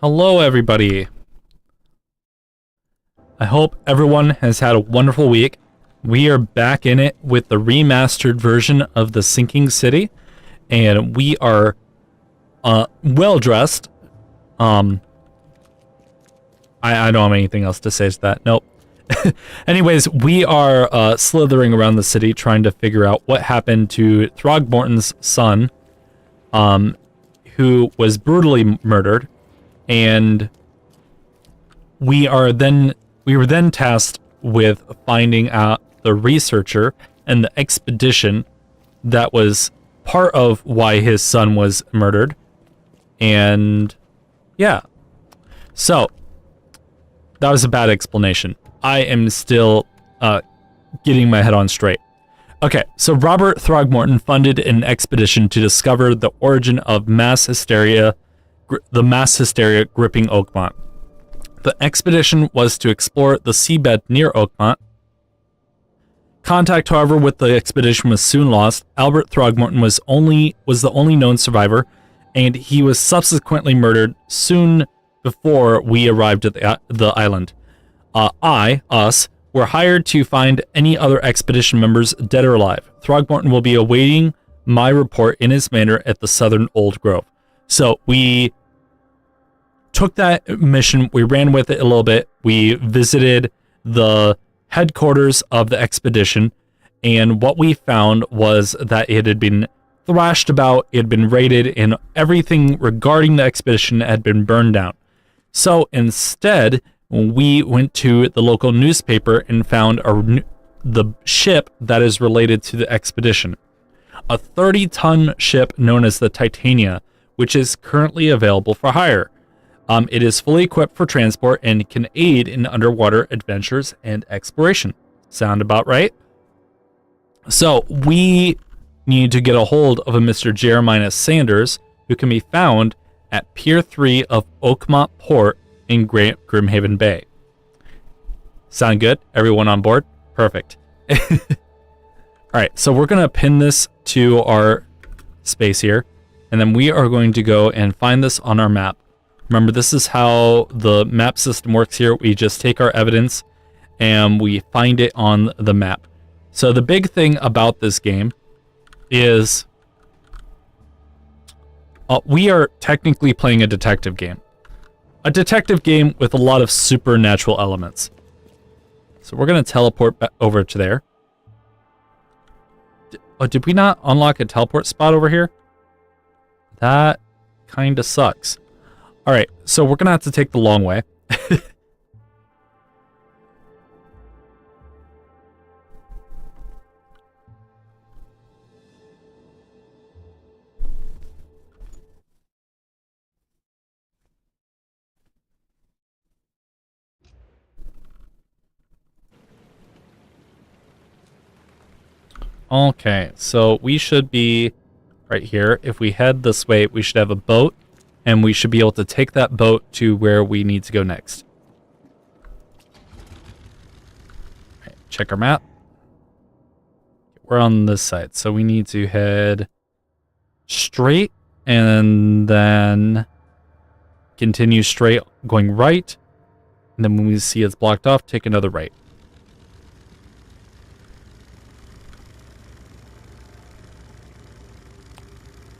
Hello, everybody. I hope everyone has had a wonderful week. We are back in it with the remastered version of The Sinking City, and we are well dressed. I don't have anything else to say to that. Nope. Anyways, we are slithering around the city trying to figure out what happened to Throgmorton's son, who was brutally murdered, and we were then tasked with finding out the researcher and the expedition that was part of why his son was murdered. And yeah, so that was a bad explanation. I am still getting my head on straight. Okay, so Robert Throgmorton funded an expedition to discover the origin of the mass hysteria gripping Oakmont. The expedition was to explore the seabed near Oakmont. Contact, however, with the expedition was soon lost. Albert Throgmorton was the only known survivor, and he was subsequently murdered soon before we arrived at the island. Us, were hired to find any other expedition members, dead or alive. Throgmorton will be awaiting my report in his manor at the southern Old Grove. So we took that mission, we ran with it a little bit, we visited the headquarters of the expedition, and what we found was that it had been thrashed about, it had been raided, and everything regarding the expedition had been burned down. So instead, we went to the local newspaper and found the ship that is related to the expedition. A 30-ton ship known as the Titania, which is currently available for hire. It is fully equipped for transport and can aid in underwater adventures and exploration. Sound about right? So we need to get a hold of a Mr. Jeremiah Sanders, who can be found at Pier 3 of Oakmont Port in Grimhaven Bay. Sound good? Everyone on board? Perfect. Alright, so we're going to pin this to our space here, and then we are going to go and find this on our map. Remember, this is how the map system works here. We just take our evidence and we find it on the map. So the big thing about this game is we are technically playing a detective game. A detective game with a lot of supernatural elements. So we're going to teleport back over to there. Did we not unlock a teleport spot over here? That kind of sucks. Alright, so we're going to have to take the long way. Okay, so we should be right here. If we head this way, we should have a boat, and we should be able to take that boat to where we need to go next. Right, check our map. We're on this side, so we need to head straight and then continue straight, going right. And then when we see it's blocked off, take another right.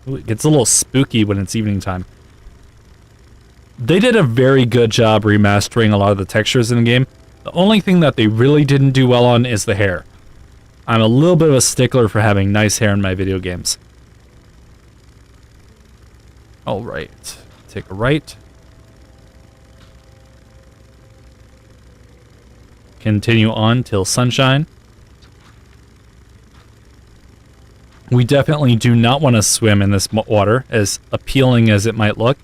Ooh, it gets a little spooky when it's evening time. They did a very good job remastering a lot of the textures in the game. The only thing that they really didn't do well on is the hair. I'm a little bit of a stickler for having nice hair in my video games. Alright, take a right. Continue on till sunshine. We definitely do not want to swim in this water, as appealing as it might look.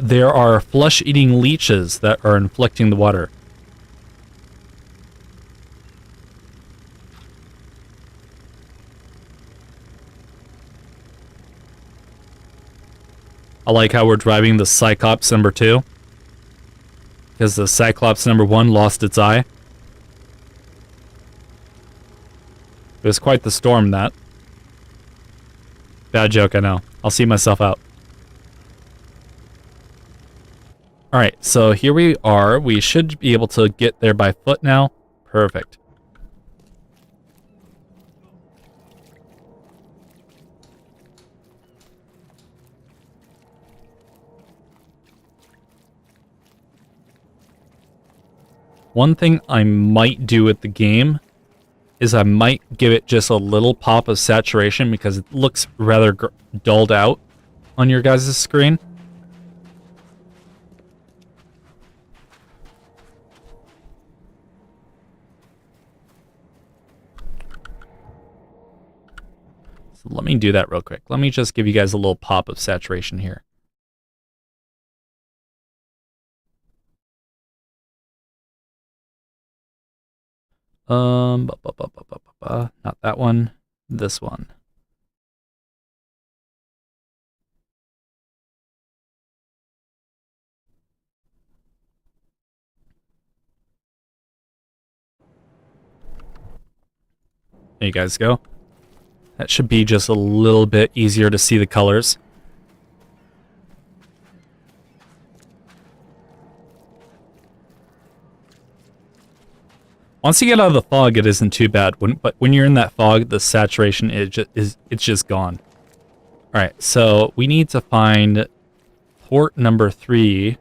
There are flesh-eating leeches that are inflicting the water. I like how we're driving the Cyclops number 2. Because the Cyclops number 1 lost its eye. It was quite the storm, that. Bad joke, I know. I'll see myself out. All right, so here we are. We should be able to get there by foot now. Perfect. One thing I might do with the game is I might give it just a little pop of saturation because it looks rather dulled out on your guys' screen. So let me do that real quick. Let me just give you guys a little pop of saturation here. Not that one. This one. There you guys go. That should be just a little bit easier to see the colors. Once you get out of the fog, it isn't too bad. But when you're in that fog, the saturation it's just gone. All right, so we need to find port number 3,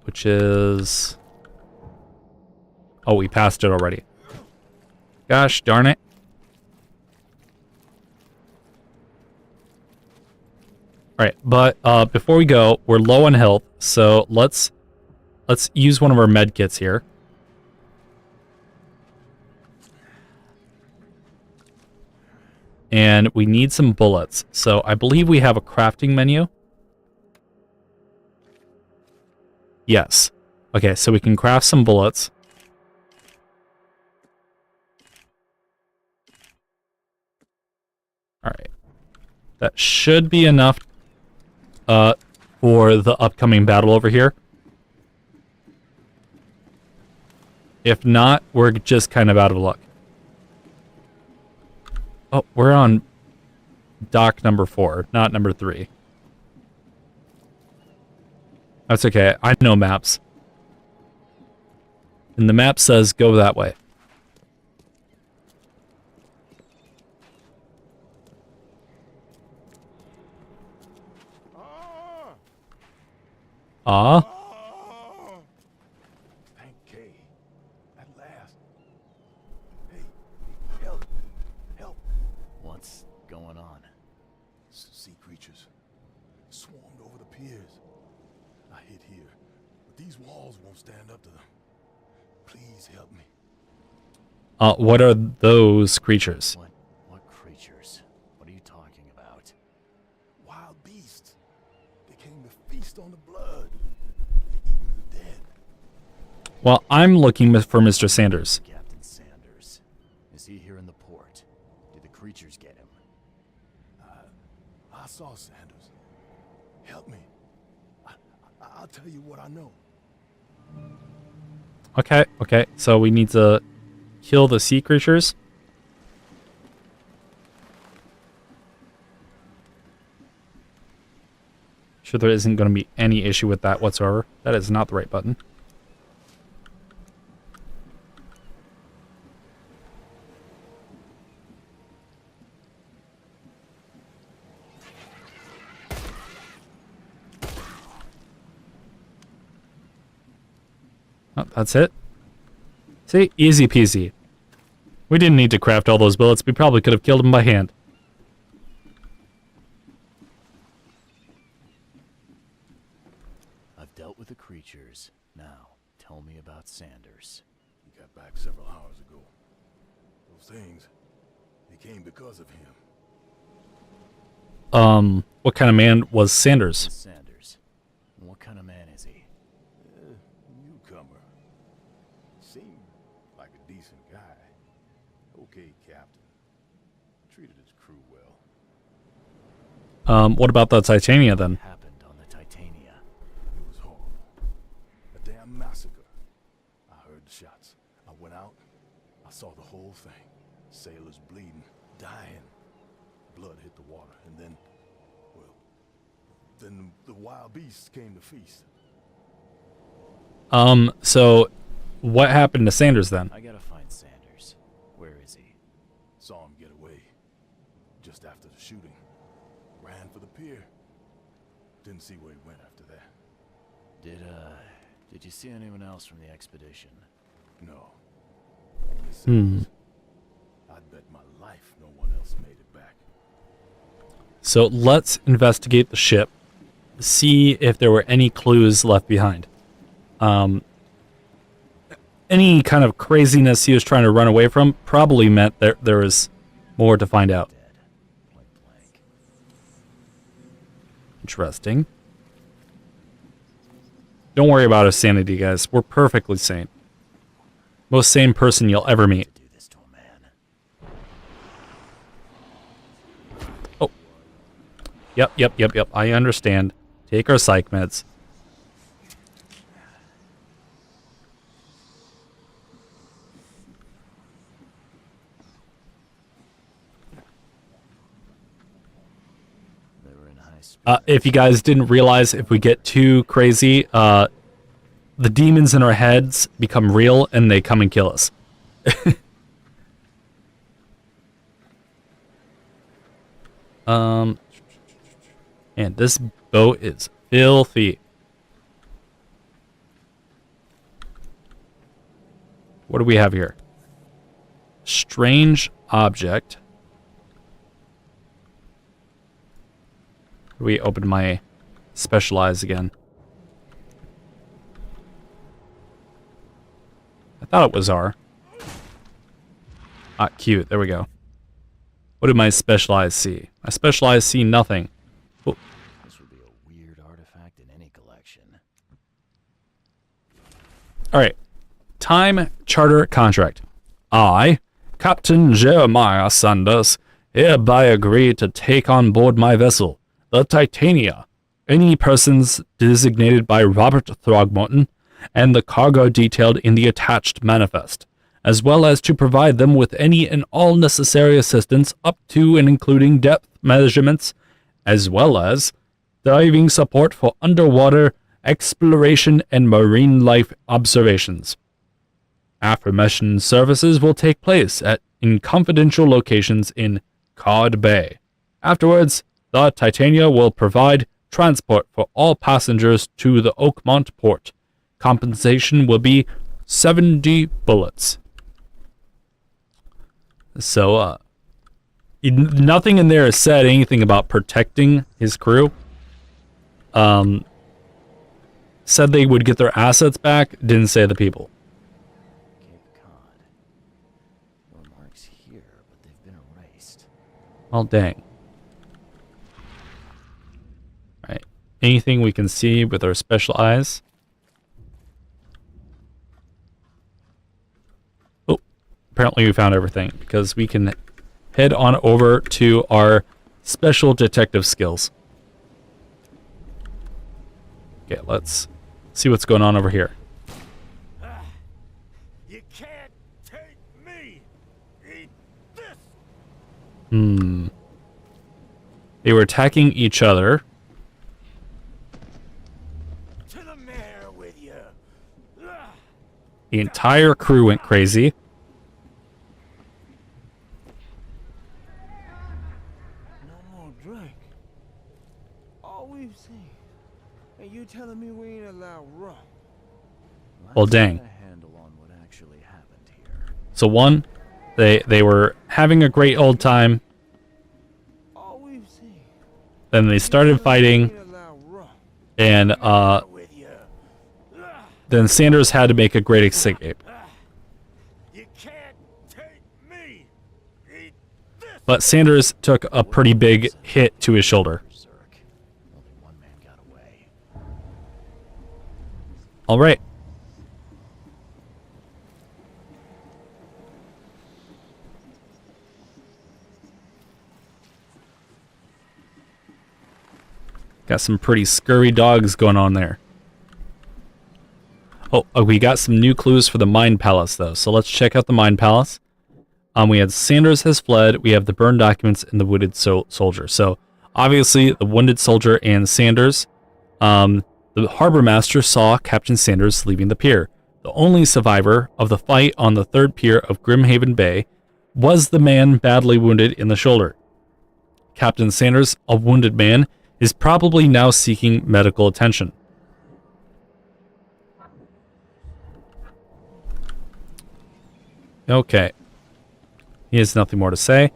which is... Oh, we passed it already. Gosh darn it. All right, but before we go, we're low on health, so let's use one of our med kits here. And we need some bullets. So I believe we have a crafting menu. Yes. Okay, so we can craft some bullets. Alright. That should be enough for the upcoming battle over here. If not, we're just kind of out of luck. Oh, we're on dock number 4, not number 3. That's okay. I know maps. And the map says go that way. Ah. Thank Kay. At last. Hey, help. Help. What's going on? Sea creatures swarmed over the piers. I hid here, but these walls won't stand up to them. Please help me. What are those creatures? What creatures? What are you talking about? Wild beasts. They came to feast on the blood. They're eating the dead. Well, I'm looking for Mr. Sanders. Captain Sanders. Is he here in the port? Did the creatures get him? I saw Sanders. Help me. I'll tell you what I know. Okay. So we need to kill the sea creatures. Sure there isn't going to be any issue with that whatsoever. That is not the right button. Oh, that's it. See? Easy peasy. We didn't need to craft all those bullets. We probably could have killed them by hand. I've dealt with the creatures. Now, tell me about Sanders. He got back several hours ago. Those things, they came because of him. What kind of man was Sanders? Sanders. What kind of man is he? Newcomer. Seemed like a decent guy. Okay, Captain. Treated his crew well. What about the Titania then? What happened on the Titania? It was horrible. A damn massacre. I heard the shots. I went out. I saw the whole thing. Sailors bleeding, dying. Blood hit the water, and then, well, then the wild beasts came to feast. So what happened to Sanders then? I gotta find Sanders. Where is he? Saw him get away. Just after the shooting. Ran for the pier. Didn't see where he went after that. Did you see anyone else from the expedition? No. Only Sanders. I'd bet my life no one else made it back. So let's investigate the ship, see if there were any clues left behind. Any kind of craziness he was trying to run away from probably meant there was more to find out. Dead. Point blank. Interesting. Don't worry about his sanity, guys. We're perfectly sane. Most sane person you'll ever meet. Do this to a man. Oh. Yep. I understand. Take our psych meds. They were in high speed. If you guys didn't realize, if we get too crazy, the demons in our heads become real and they come and kill us. And this boat is filthy. What do we have here? Strange object. We open my specialize again. I thought it was R. Ah, cute. There we go. What did my specialize see? My specialize see nothing. Oh. This would be a weird artifact in any collection. All right. Time charter contract. I, Captain Jeremiah Sanders, hereby agree to take on board my vessel, the Titania, any persons designated by Robert Throgmorton, and the cargo detailed in the attached manifest, as well as to provide them with any and all necessary assistance up to and including depth measurements, as well as diving support for underwater exploration and marine life observations. Aforementioned services will take place in confidential locations in Cod Bay. Afterwards, the Titania will provide transport for all passengers to the Oakmont port. Compensation will be 70 bullets. So, nothing in there said anything about protecting his crew. Said they would get their assets back, didn't say the people. Cape Cod. No marks here, but they've been erased. Well, dang. Right. Anything we can see with our special eyes? Oh, apparently we found everything because we can head on over to our special detective skills. Okay, let's see what's going on over here. You can't take me. Eat this. They were attacking each other. To the mayor with you. The entire crew went crazy. No more drink. All we've seen. And you telling me we ain't allowed rum? Well, Let's dang. get a handle on what actually happened here. So one, they were having a great old time. All we've seen. Then they started fighting, We ain't allowed rum. and With you. then Sanders had to make a great escape. You can't take me. Eat this. But Sanders took a pretty big hit to his shoulder. Berserk. Only one man got away. All right. Got some pretty scurry dogs going on there. Oh, we got some new clues for the Mind Palace, though. So let's check out the Mind Palace. We had Sanders has fled. We have the burned documents and the wounded soldier. So Obviously, the wounded soldier and Sanders. The harbor master saw Captain Sanders leaving the pier. The only survivor of the fight on the third pier of Grimhaven Bay was the man badly wounded in the shoulder. Captain Sanders, a wounded man, is probably now seeking medical attention. Okay. He has nothing more to say.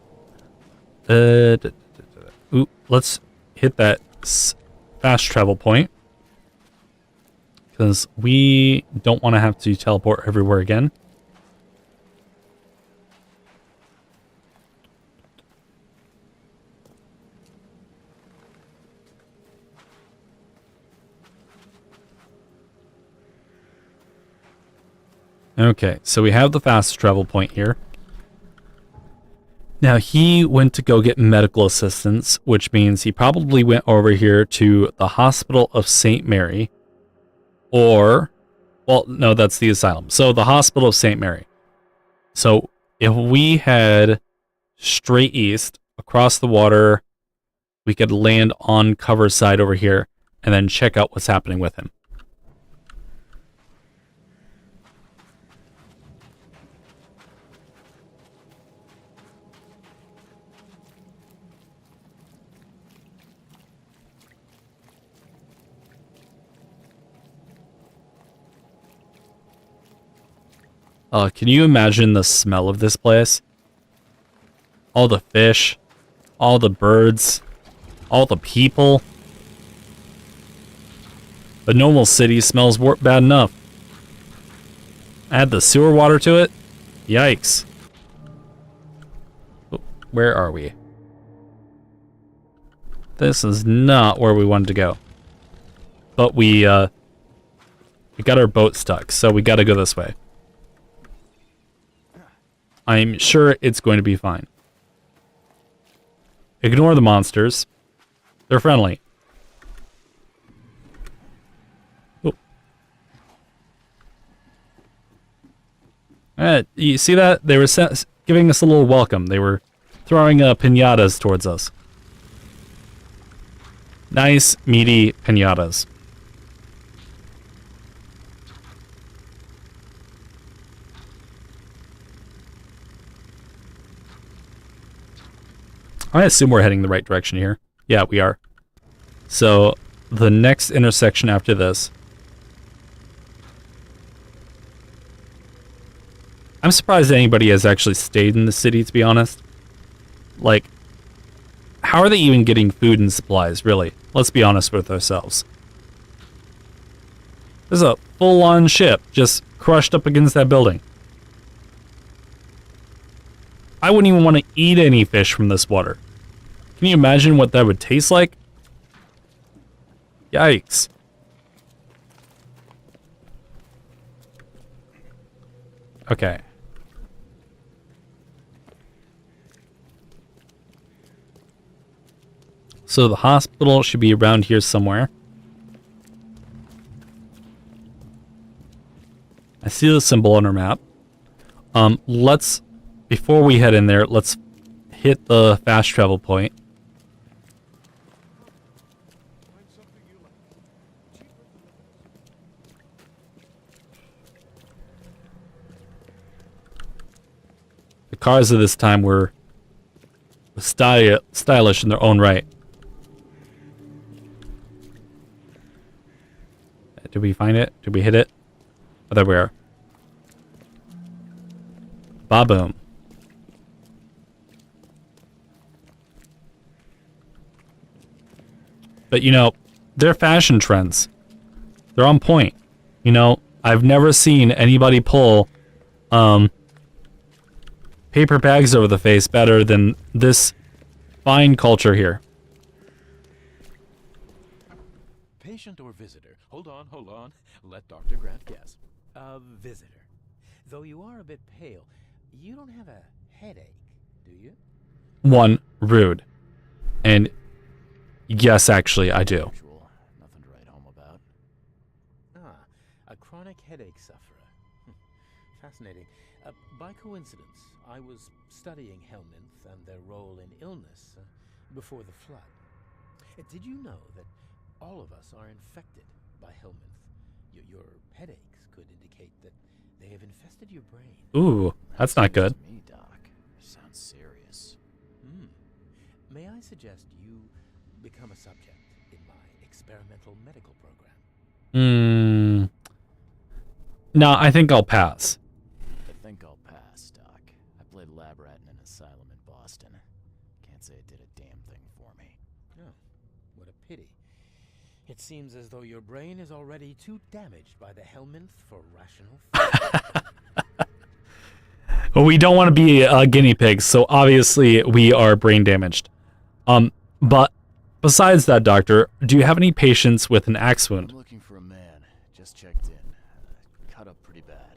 Ooh, let's hit that fast travel point. Because we don't want to have to teleport everywhere again. Okay, so we have the fast travel point here. Now, he went to go get medical assistance, which means he probably went over here to the Hospital of St. Mary. Or, well, no, that's the asylum. So, the Hospital of St. Mary. So, if we head straight east, across the water, we could land on cover side over here, and then check out what's happening with him. Can you imagine the smell of this place? All the fish, all the birds, all the people. The normal city smells bad enough. Add the sewer water to it? Yikes. Where are we? This is not where we wanted to go. But we got our boat stuck, so we gotta go this way. I'm sure it's going to be fine. Ignore the monsters. They're friendly. Oh. You see that? They were giving us a little welcome. They were throwing piñatas towards us. Nice, meaty piñatas. I assume we're heading the right direction here. Yeah, we are. So, the next intersection after this. I'm surprised anybody has actually stayed in the city, to be honest. Like, how are they even getting food and supplies, really? Let's be honest with ourselves. There's a full-on ship just crushed up against that building. I wouldn't even want to eat any fish from this water. Can you imagine what that would taste like? Yikes. Okay. So the hospital should be around here somewhere. I see the symbol on our map. Before we head in there, let's hit the fast travel point. The cars of this time were stylish in their own right. Did we find it? Did we hit it? Oh, there we are. Ba-boom. But, you know, they're fashion trends. They're on point. You know, I've never seen anybody pull paper bags over the face better than this fine culture here. Patient or visitor? Hold on. Let Dr. Grant guess. A visitor. Though you are a bit pale, you don't have a headache, do you? One, rude. And yes, actually, I do. Nothing to write home about. A chronic headache sufferer. Fascinating. By coincidence, I was studying Helminth and their role in illness before the flood. Did you know that all of us are infected by Helminth? Your headaches could indicate that they have infested your brain. Ooh, that's not good. To me, Doc. Sounds serious. May I suggest you become a subject in my experimental medical program? No, I think I'll pass. I think I'll pass, Doc. I played lab rat in an asylum in Boston. Can't say it did a damn thing for me. Oh, what a pity. It seems as though your brain is already too damaged by the Helminth for rational thought. Well, we don't want to be guinea pigs, so obviously we are brain damaged. But besides that, Doctor, do you have any patients with an axe wound? I'm looking for a man. Just checked in. Cut up pretty bad.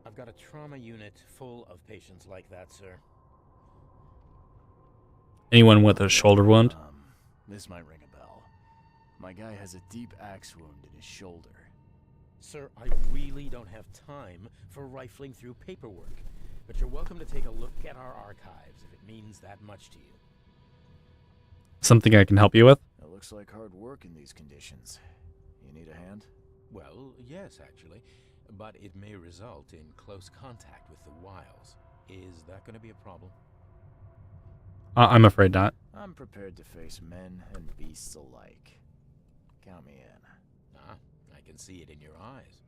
I've got a trauma unit full of patients like that, sir. Anyone with a shoulder wound? This might ring a bell. My guy has a deep axe wound in his shoulder. Sir, I really don't have time for rifling through paperwork, but you're welcome to take a look at our archives if it means that much to you. Something I can help you with? It looks like hard work in these conditions. You need a hand? Well, yes, actually, but it may result in close contact with the wiles. Is that going to be a problem? I'm afraid not. I'm prepared to face men and beasts alike. Count me in. Ah, I can see it in your eyes.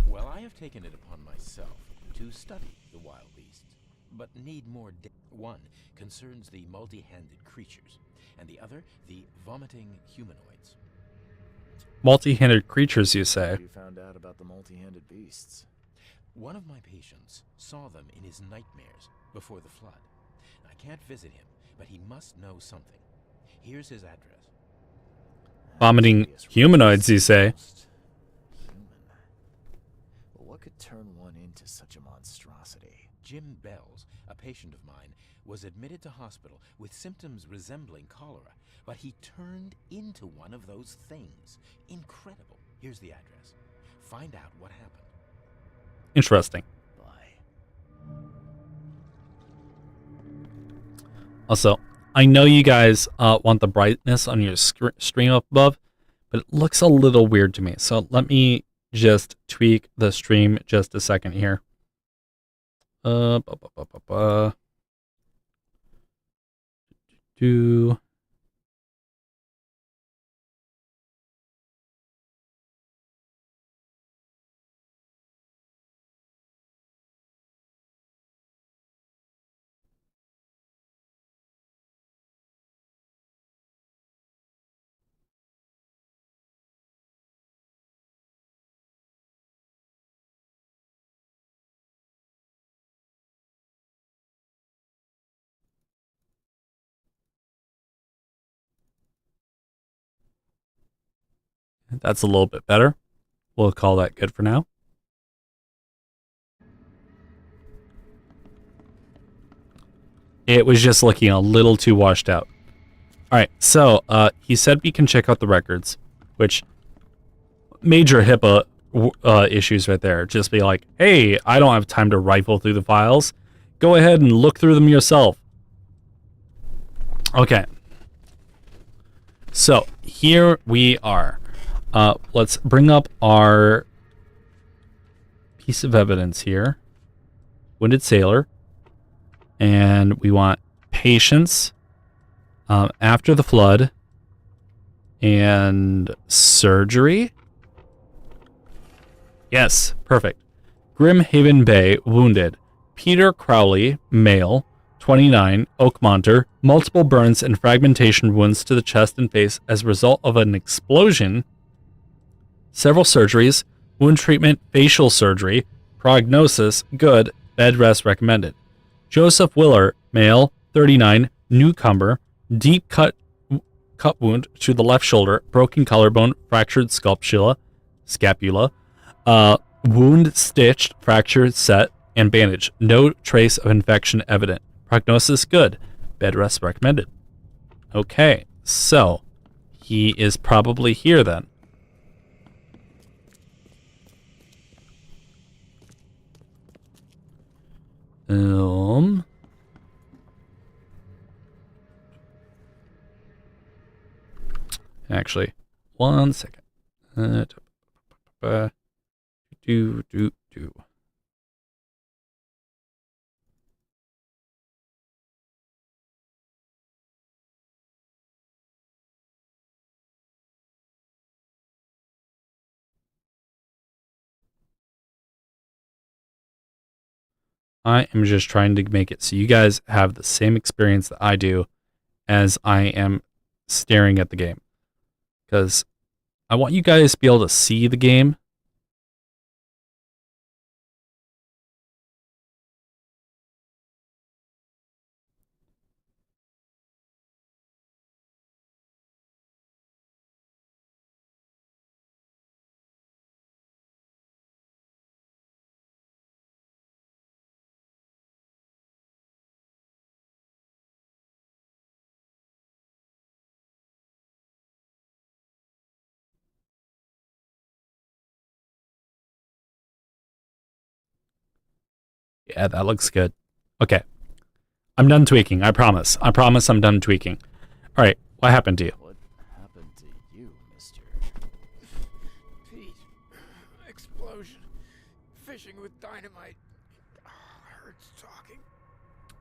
Well, I have taken it upon myself to study the wild beasts, but need more one concerns the multi-handed creatures, and the other the vomiting humanoids. Multi-handed creatures, you say? You found out about the multi-handed beasts. One of my patients saw them in his nightmares before the flood. I can't visit him, but he must know something. Here's his address. Vomiting humanoids, you say? Human. But what could turn one into such a monstrosity? Jim Bells, a patient of mine, was admitted to hospital with symptoms resembling cholera, but he turned into one of those things. Incredible. Here's the address. Find out what happened. Interesting. Bye. Also, I know you guys want the brightness on your stream up above, but it looks a little weird to me. So let me just tweak the stream just a second here. Do That's a little bit better. We'll call that good for now. It was just looking a little too washed out. All right, so he said we can check out the records, which major HIPAA issues right there. Just be like, hey, I don't have time to rifle through the files. Go ahead and look through them yourself. Okay. So here we are. Let's bring up our piece of evidence here. Wounded sailor. And we want patience after the flood and surgery. Yes, perfect. Grimhaven Bay, wounded. Peter Crowley, male, 29, Oakmonter, multiple burns and fragmentation wounds to the chest and face as a result of an explosion. Several surgeries, wound treatment, facial surgery, prognosis, good, bed rest recommended. Joseph Willer, male, 39, newcomer, deep cut wound to the left shoulder, broken collarbone, fractured scapula, wound stitched, fractured set, and bandaged. No trace of infection evident. Prognosis good. Bed rest recommended. Okay, so he is probably here then. actually. 1 second. Do. I am just trying to make it so you guys have the same experience that I do as I am staring at the game. Because I want you guys to be able to see the game. Yeah, that looks good. Okay. I'm done tweaking. I promise. I promise I'm done tweaking. All right. What happened to you? What happened to you, mister? Pete. Explosion. Fishing with dynamite. Hurts talking.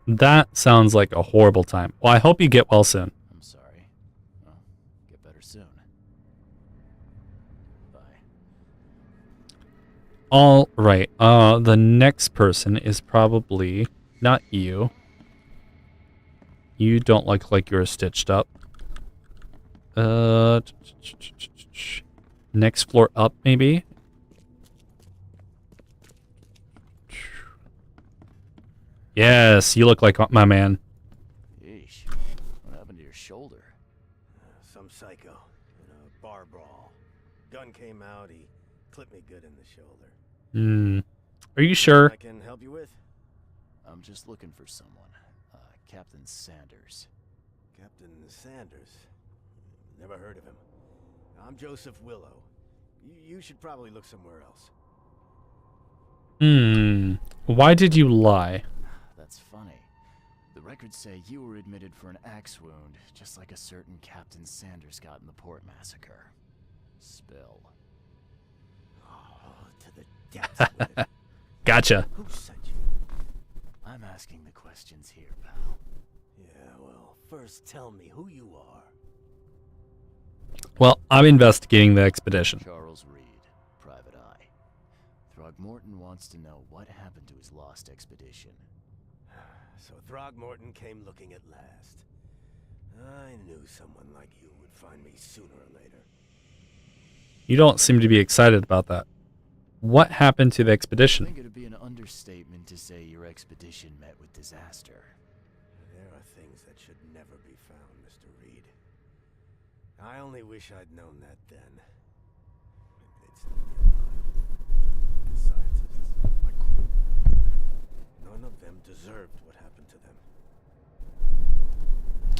That sounds like a horrible time. Well, I hope you get well soon. I'm sorry. Well, get better soon. Bye. All right. The next person is probably not you. You don't look like you're stitched up. Next floor up, maybe? Yes, you look like my man. Yeesh. What happened to your shoulder? Some psycho in a bar brawl. Gun came out, he clipped me good in the shoulder. Are you sure? I can help you with? I'm just looking for someone. Captain Sanders. Captain Sanders. Never heard of him. I'm Joseph Willow. You should probably look somewhere else. Why did you lie? That's funny. The records say you were admitted for an axe wound, just like a certain Captain Sanders got in the port massacre. Spill. Oh, to the depths with it. Gotcha. Who sent you? I'm asking the questions here, pal. Yeah, well, first tell me who you are. Well, I'm investigating the expedition. Charles Reed, Private Eye. Throgmorton wants to know what happened to his lost expedition. So Throgmorton came looking at last. I knew someone like you would find me sooner or later. You don't seem to be excited about that. What happened to the I expedition? think it'd be an understatement to say your expedition met with disaster. There are things that should never be found, Mr. Reed. I only wish I'd known that then. They'd still be alive. The scientists, my crew. None of them deserved what happened to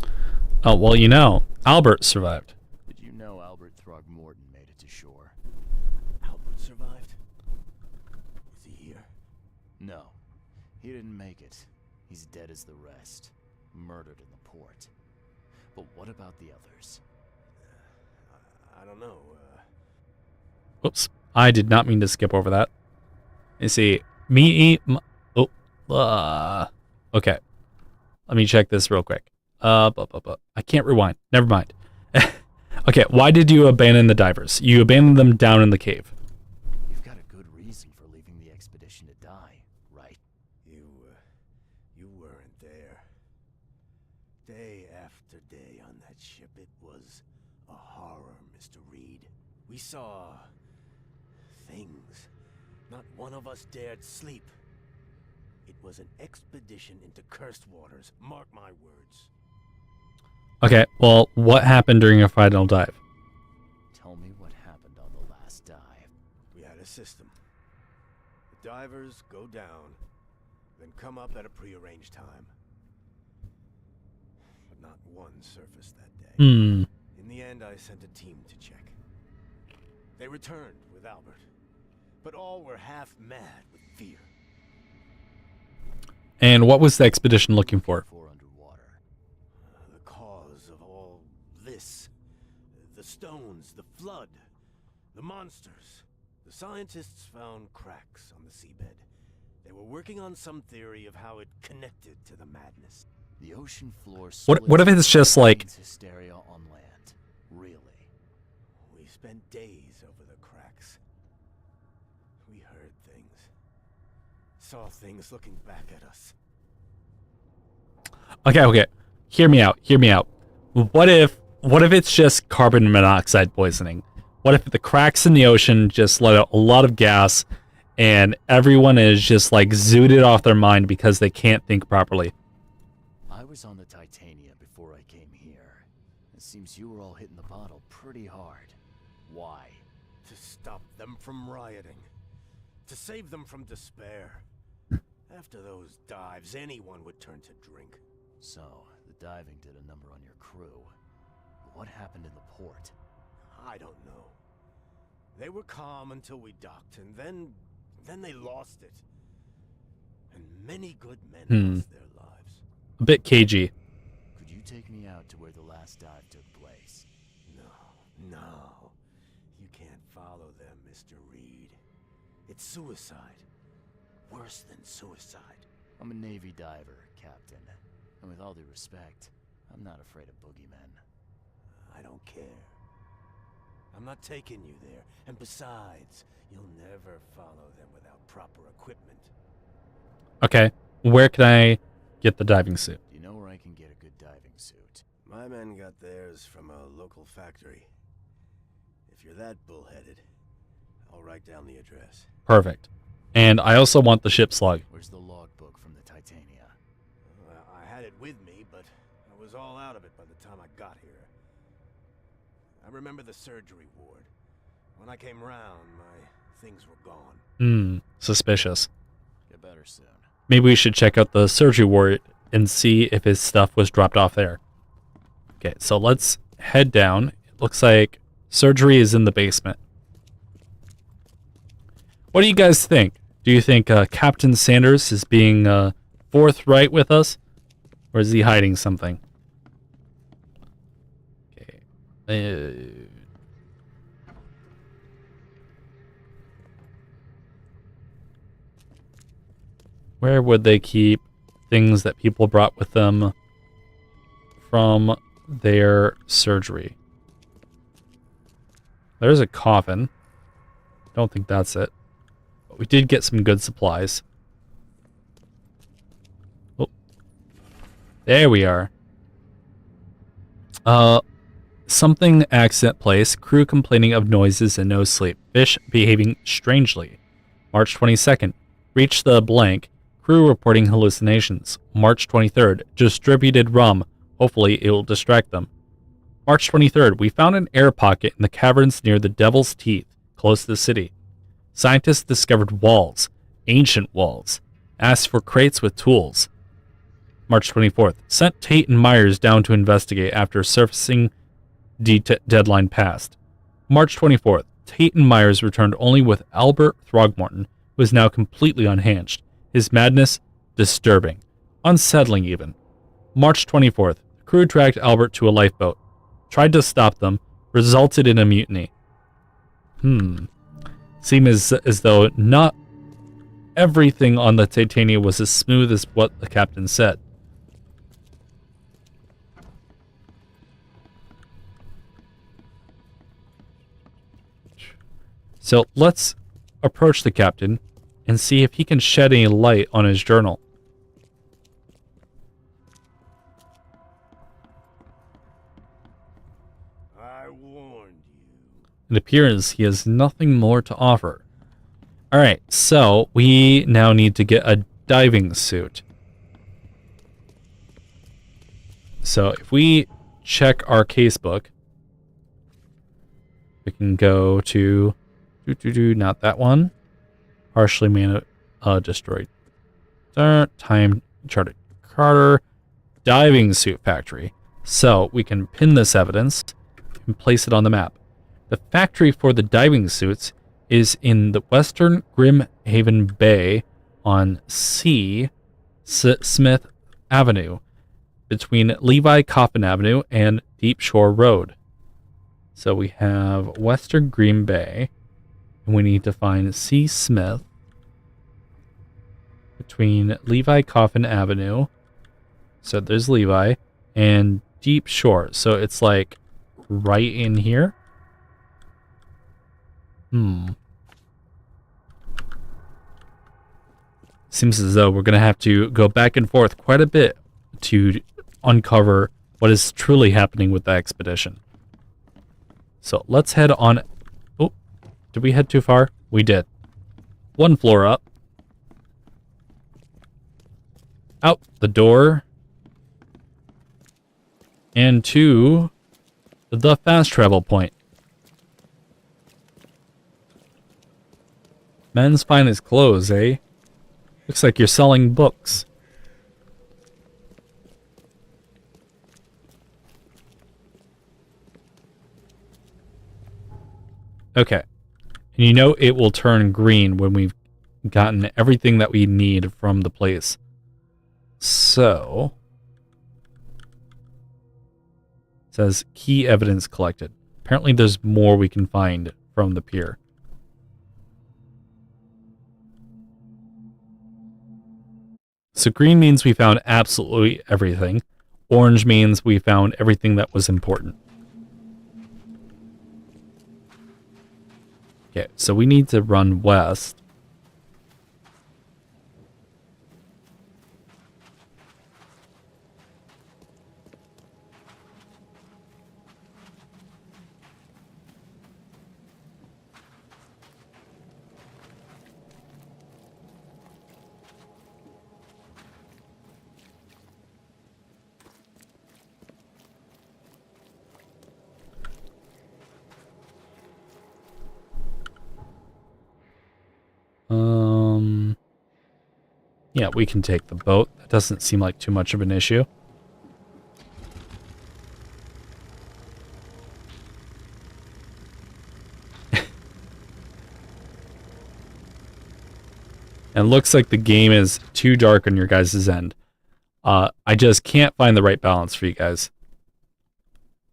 them. Oh, well, you know, Albert survived. Did you know Albert Throgmorton made it to shore? Albert survived? Is he here? No, he didn't make it. He's dead as the rest, murdered in the port. But what about the others? I don't know. Oops. I did not mean to skip over that. You see, okay. Let me check this real quick. I can't rewind. Never mind. Okay, why did you abandon the divers? You abandoned them down in the cave. You've got a good reason for leaving the expedition to die, right? You weren't there. Day after day on that ship, it was a horror, Mr. Reed. We saw things. Not one of us dared sleep. It was an expedition into cursed waters. Mark my words. Okay, well, what happened during your final dive? Tell me what happened on the last dive. We had a system. The divers go down, then come up at a prearranged time. But not one surfaced that day. In the end, I sent a team to check. They returned with Albert, but all were half mad with fear. And what was the expedition looking for? For underwater. The cause of all this, the stone flood, the monsters. The scientists found cracks on the seabed. They were working on some theory of how it connected to the madness. The ocean floor. What if it's just like hysteria on land? Really? We spent days over the cracks. We heard things. Saw things looking back at us. okay. Hear me out. What if it's just carbon monoxide poisoning? What if the cracks in the ocean just let out a lot of gas and everyone is just like zooted off their mind because they can't think properly? I was on the Titania before I came here. It seems you were all hitting the bottle pretty hard. Why? To stop them from rioting. To save them from despair. After those dives, anyone would turn to drink. So, the diving did a number on your crew. But what happened in the port? I don't know. They were calm until we docked, and then they lost it. And many good men lost their lives. A bit cagey. Could you take me out to where the last dive took place? No. You can't follow them, Mr. Reed. It's suicide. Worse than suicide. I'm a Navy diver, Captain. And with all due respect, I'm not afraid of boogeymen. I don't care. I'm not taking you there. And besides, you'll never follow them without proper equipment. Okay, where can I get the diving suit? Do you know where I can get a good diving suit? My men got theirs from a local factory. If you're that bullheaded, I'll write down the address. Perfect. And I also want the ship's log. Where's the logbook from the Titania? Well, I had it with me, but I was all out of it by the time I got here. I remember the surgery ward. When I came round, my things were gone. Suspicious. Get better soon. Maybe we should check out the surgery ward and see if his stuff was dropped off there. Okay, so let's head down. It looks like surgery is in the basement. What do you guys think? Do you think Captain Sanders is being forthright with us? Or is he hiding something? Okay. Where would they keep things that people brought with them from their surgery? There's a coffin. Don't think that's it. But we did get some good supplies. Oh. There we are. Something accident place. Crew complaining of noises and no sleep. Fish behaving strangely. March 22nd. Reached the blank. Crew reporting hallucinations. March 23rd. Distributed rum. Hopefully it will distract them. March 23rd. We found an air pocket in the caverns near the Devil's Teeth, close to the city. Scientists discovered walls. Ancient walls. Asked for crates with tools. March 24th. Sent Tate and Myers down to investigate after surfacing deadline passed. March 24th. Tate and Myers returned only with Albert Throgmorton, who is now completely unhinged. His madness, disturbing. Unsettling even. March 24th. The crew dragged Albert to a lifeboat. Tried to stop them. Resulted in a mutiny. Seems as though not everything on the Titania was as smooth as what the captain said. So let's approach the captain and see if he can shed any light on his journal. I warned you. It appears he has nothing more to offer. Alright, so we now need to get a diving suit. So if we check our casebook, we can go to not that one. Partially destroyed. Time charted Carter. Diving suit factory. So we can pin this evidence and place it on the map. The factory for the diving suits is in the western Grimhaven Bay on Smith Avenue, between Levi Coffin Avenue and Deep Shore Road. So we have Western Green Bay, and we need to find C. Smith between Levi Coffin Avenue. So there's Levi, and Deep Shore. So it's like right in here. Seems as though we're going to have to go back and forth quite a bit to uncover what is truly happening with the expedition. So let's head on. Oh, did we head too far? We did. One floor up. Out the door. And to the fast travel point. Men's finest clothes, eh? Looks like you're selling books. Okay. And you know it will turn green when we've gotten everything that we need from the place. So... it says key evidence collected. Apparently there's more we can find from the pier. So green means we found absolutely everything. Orange means we found everything that was important. Okay, so we need to run west. Yeah, we can take the boat. That doesn't seem like too much of an issue. And it looks like the game is too dark on your guys' end. I just can't find the right balance for you guys.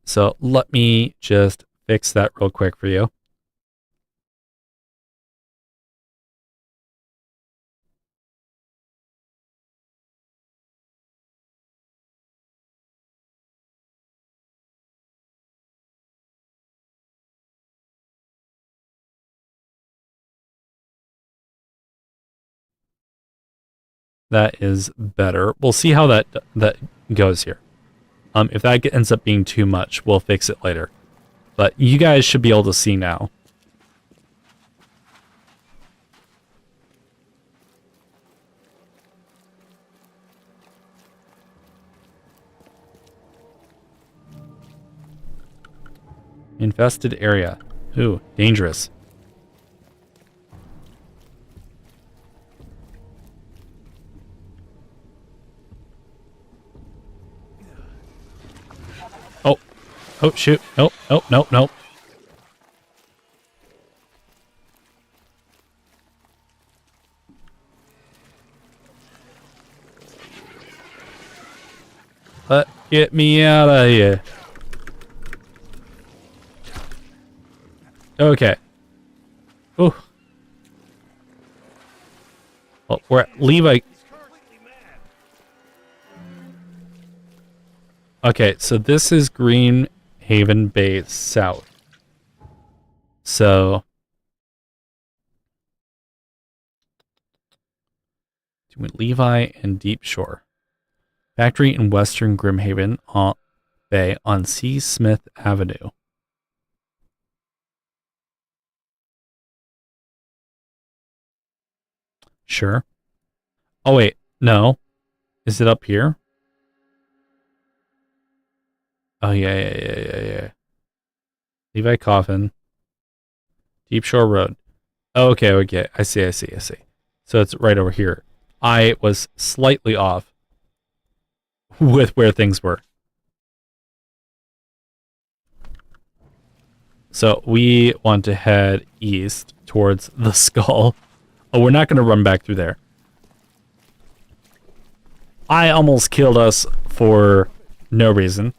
So let me just fix that real quick for you. That is better. We'll see how that goes here. If that ends up being too much, we'll fix it later. But you guys should be able to see now. Infested area. Ooh, dangerous. Oh, shoot. Nope, nope, nope, nope. Get me out of here. Okay. Ooh. Well, we're at Levi. Okay, so this is Green Haven Bay South. So doing Levi and Deep Shore. Factory in Western Grimhaven Bay on C. Smith Avenue. Sure. Oh wait, no. Is it up here? Oh yeah. Levi Coffin. Deep Shore Road. Okay. I see. So it's right over here. I was slightly off with where things were. So we want to head east towards the skull. Oh, we're not going to run back through there. I almost killed us for no reason.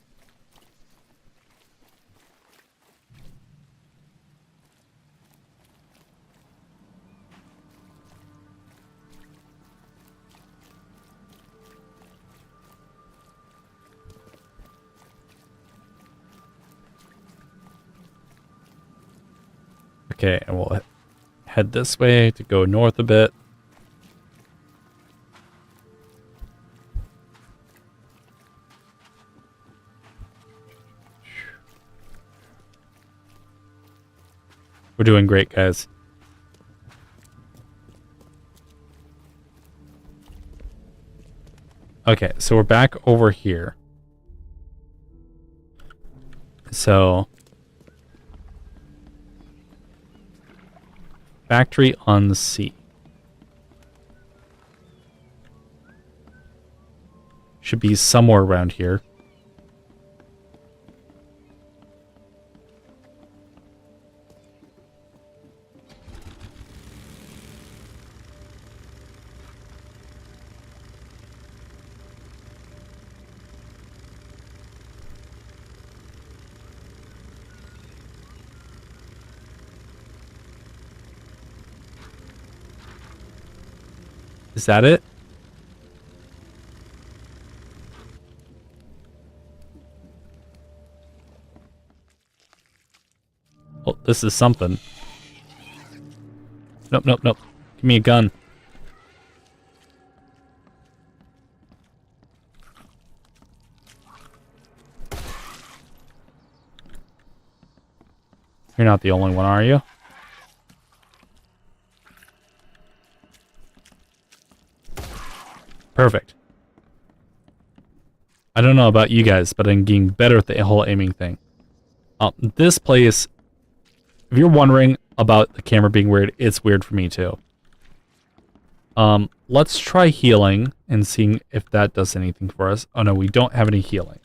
Okay, and we'll head this way to go north a bit. We're doing great, guys. Okay, so we're back over here. So, factory on the sea. Should be somewhere around here. Is that it? Oh, this is something. Nope, nope, nope. Give me a gun. You're not the only one, are you? Perfect. I don't know about you guys, but I'm getting better at the whole aiming thing. This place, if you're wondering about the camera being weird, it's weird for me too. Let's try healing and seeing if that does anything for us. Oh no, we don't have any healing.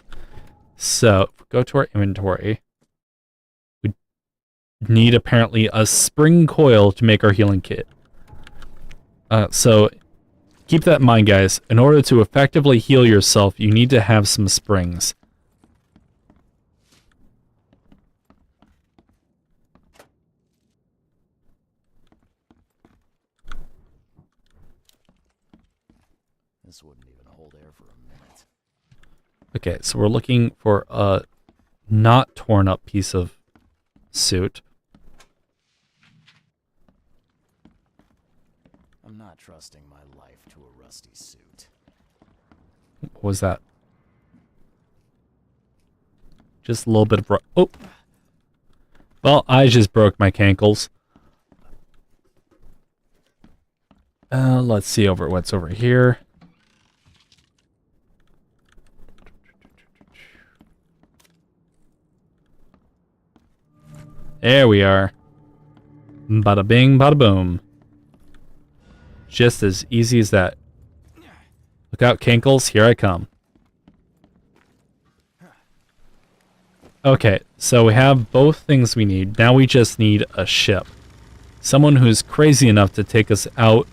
So, if we go to our inventory, we need apparently a spring coil to make our healing kit. So, keep that in mind, guys. In order to effectively heal yourself, you need to have some springs. This wouldn't even hold air for a minute. Okay, so we're looking for a not torn up piece of suit. I'm not trusting my life to a rusty suit. What was that? Just a little bit of... Oh! Well, I just broke my cankles. Let's see what's over here. There we are. Bada bing, bada boom. Just as easy as that. Look out, cankles, here I come. Okay, so we have both things we need. Now we just need a ship. Someone who's crazy enough to take us out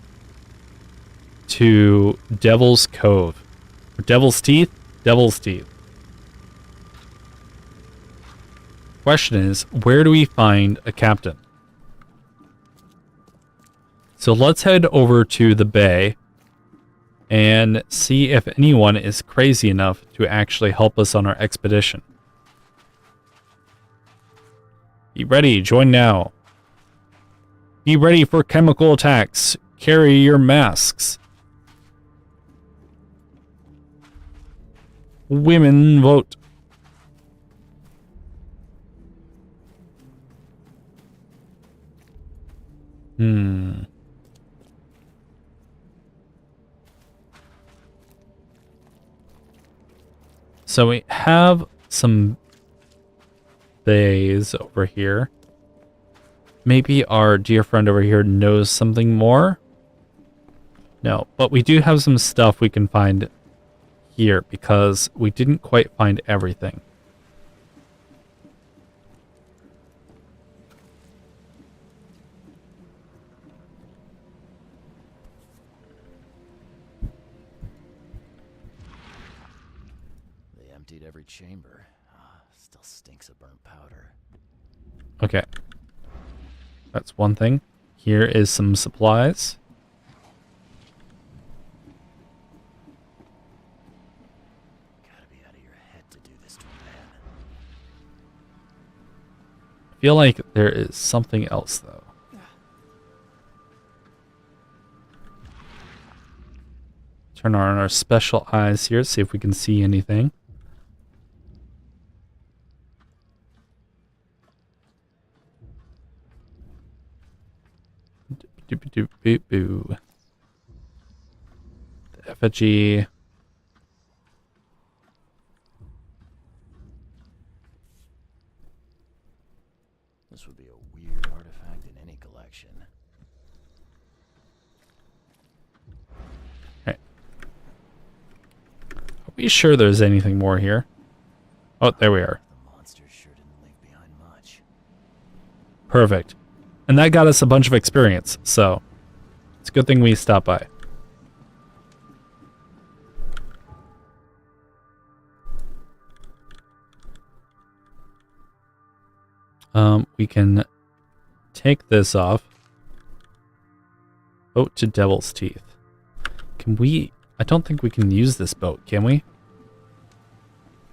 to Devil's Cove. Or Devil's Teeth? Devil's Teeth. Question is, where do we find a captain? So let's head over to the bay and see if anyone is crazy enough to actually help us on our expedition. Be ready, join now. Be ready for chemical attacks. Carry your masks. Women vote. So we have some bays over here. Maybe our dear friend over here knows something more? No, but we do have some stuff we can find here because we didn't quite find everything. They emptied every chamber. Still stinks of burnt powder. Okay. That's one thing. Here is some supplies. Gotta be out of your head to do this to a man. feel like there is something else, though. Turn on our special eyes here, see if we can see anything. Doop-a-doop-boop-boo. The effigy. This would be a weird artifact in any collection. Right. Are we sure there's anything more here? Oh, there we are. The monster sure didn't leave behind much. Perfect. And that got us a bunch of experience, so it's a good thing we stopped by. We can take this off. Boat to Devil's Teeth. Can we... I don't think we can use this boat, can we?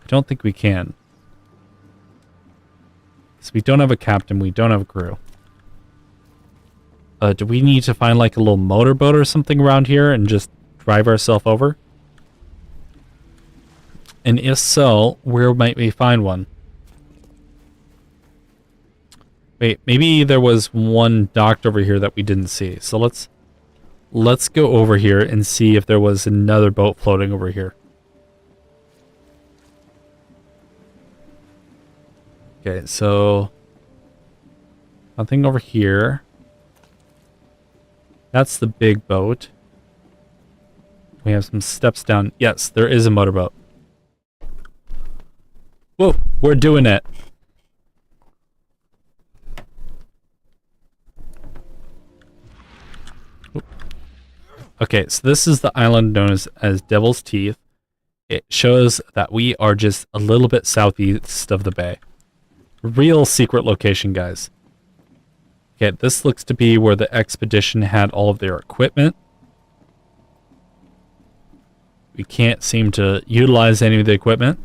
I don't think we can. So we don't have a captain, we don't have a crew. Do we need to find like a little motorboat or something around here and just drive ourselves over? And if so, where might we find one? Wait, maybe there was one docked over here that we didn't see. So let's go over here and see if there was another boat floating over here. Okay, so nothing over here. That's the big boat. We have some steps down. Yes, there is a motorboat. Whoa, we're doing it. Okay, so this is the island known as Devil's Teeth. It shows that we are just a little bit southeast of the bay. Real secret location, guys. Okay, this looks to be where the expedition had all of their equipment. We can't seem to utilize any of the equipment.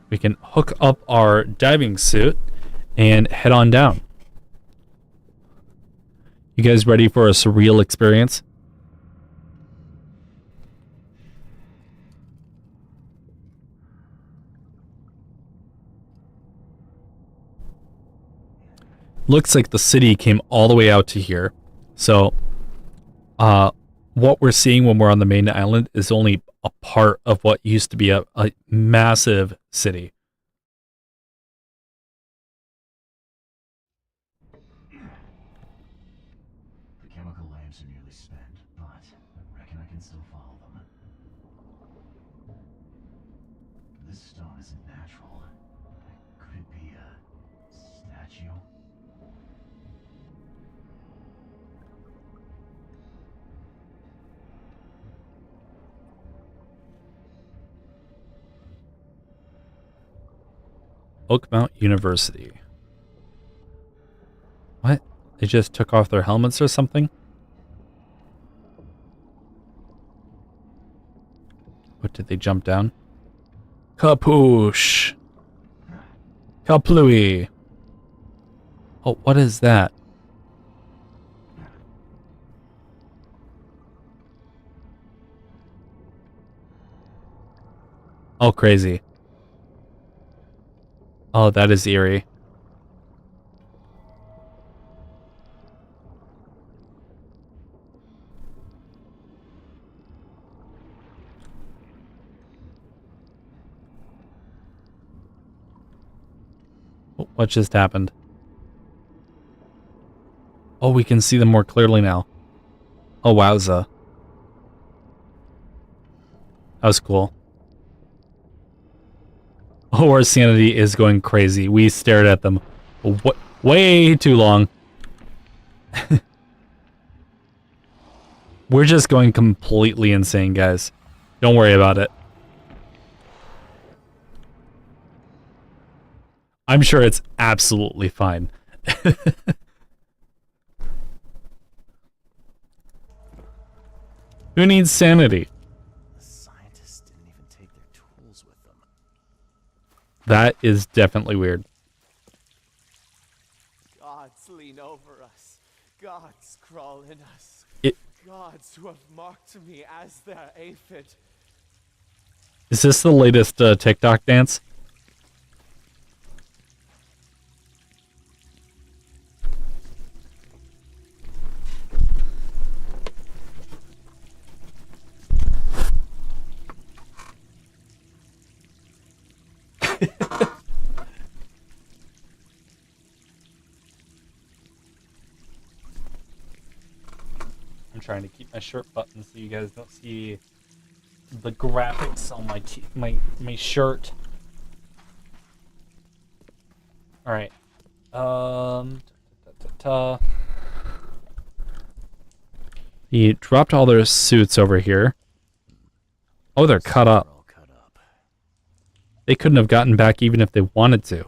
We can hook up our diving suit and head on down. You guys ready for a surreal experience? Looks like the city came all the way out to here. So, what we're seeing when we're on the main island is only a part of what used to be a massive city. The chemical lamps are nearly spent, but I reckon I can still follow them. This stone isn't natural. Could it be a statue? Oakmount University. What? They just took off their helmets or something? What, did they jump down? Kapoosh! Kaplooey! Oh, what is that? Oh, crazy. Oh, that is eerie. Oh, what just happened? Oh, we can see them more clearly now. Oh, wowza. That was cool. Oh, our sanity is going crazy. We stared at them way too long. We're just going completely insane, guys. Don't worry about it. I'm sure it's absolutely fine. Who needs sanity? The scientists didn't even take their tools with them. That is definitely weird. gods crawl in us. It- Gods who have marked me as their aphid. Is this the latest TikTok dance? I'm trying to keep my shirt buttoned so you guys don't see the graphics on my shirt. All right. He dropped all their suits over here. Oh, they're cut up. All cut up. They couldn't have gotten back even if they wanted to.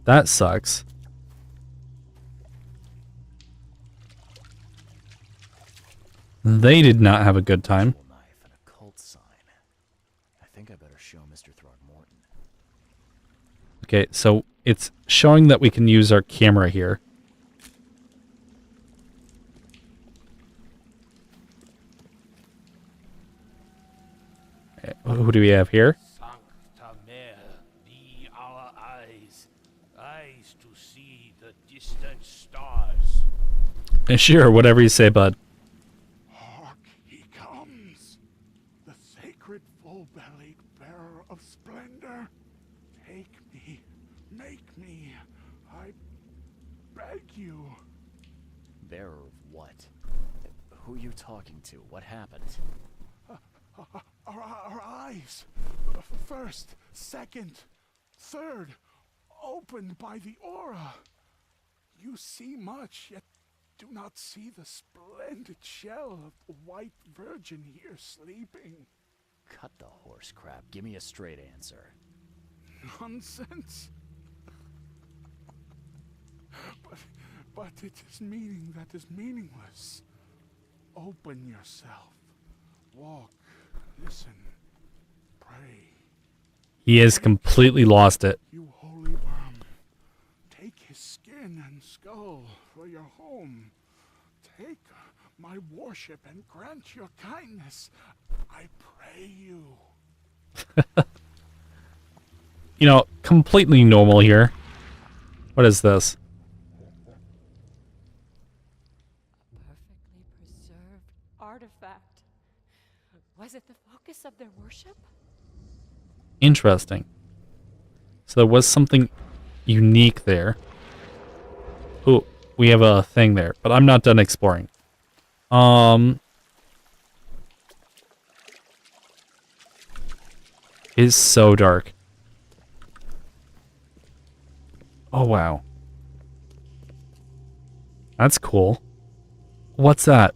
That sucks. They did not have a good time. Knife and a cult sign. I think I better show Mr. Throgmorton. Okay, so it's showing that we can use our camera here. Okay, who do we have here? Sancta Mare, be our eyes, eyes to see the distant stars. Sure, whatever you say, bud. Hark, he comes. The sacred full-bellied bearer of splendor. Take me, make me, I beg you. Bearer of what? Who are you talking to? What happened? Our eyes. First, second, third, opened by the aura. You see much, yet do not see the splendid shell of the white virgin here sleeping. Cut the horse crap. Give me a straight answer. Nonsense. But it is meaning that is meaningless. Open yourself. Walk, listen, pray. He has completely lost it. You holy worm, take his skin and skull for your home. Take my worship and grant your kindness. I pray you. You know, completely normal here. What is this? Perfectly preserved artifact. Was it the focus of their worship? Interesting. So there was something unique there. Ooh, we have a thing there, but I'm not done exploring. It's so dark. Oh, wow. That's cool. What's that?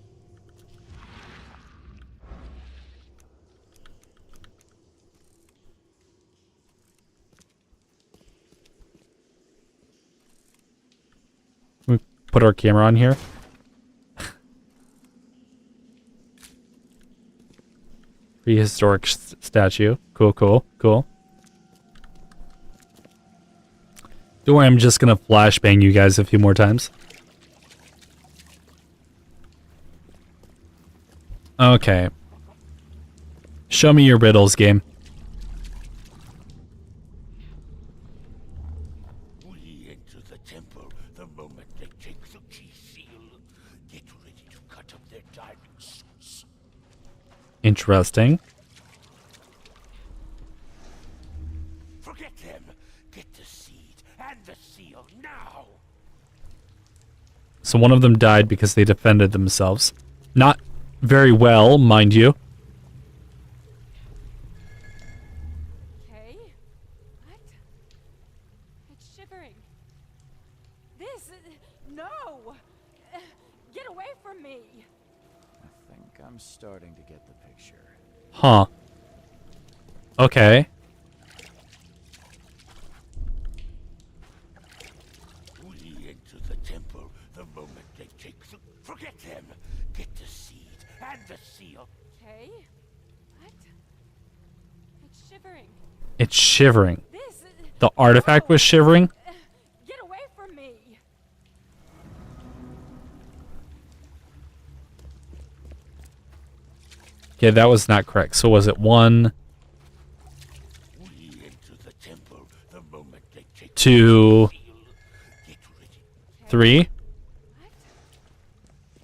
We put our camera on here. Prehistoric statue. Cool, cool, cool. Don't worry, I'm just gonna flashbang you guys a few more times. Okay. Show me your riddles, game. We enter the temple the moment they take the key seal. Get ready to cut up their diving suits. Interesting. Forget them. Get the seed and the seal now. So one of them died because they defended themselves. Not very well, mind you. Okay. What? It's shivering. This. No! Get away from me! I think I'm starting to get the picture. Huh. Okay. We enter the temple the moment they take the... Forget them. Get the seed and the seal. Okay. What? It's shivering. It's shivering. This. The artifact was shivering? Get away from me! Okay, that was not correct. So was it 1, We enter the temple the moment they take 2, the seal. Get ready. 3?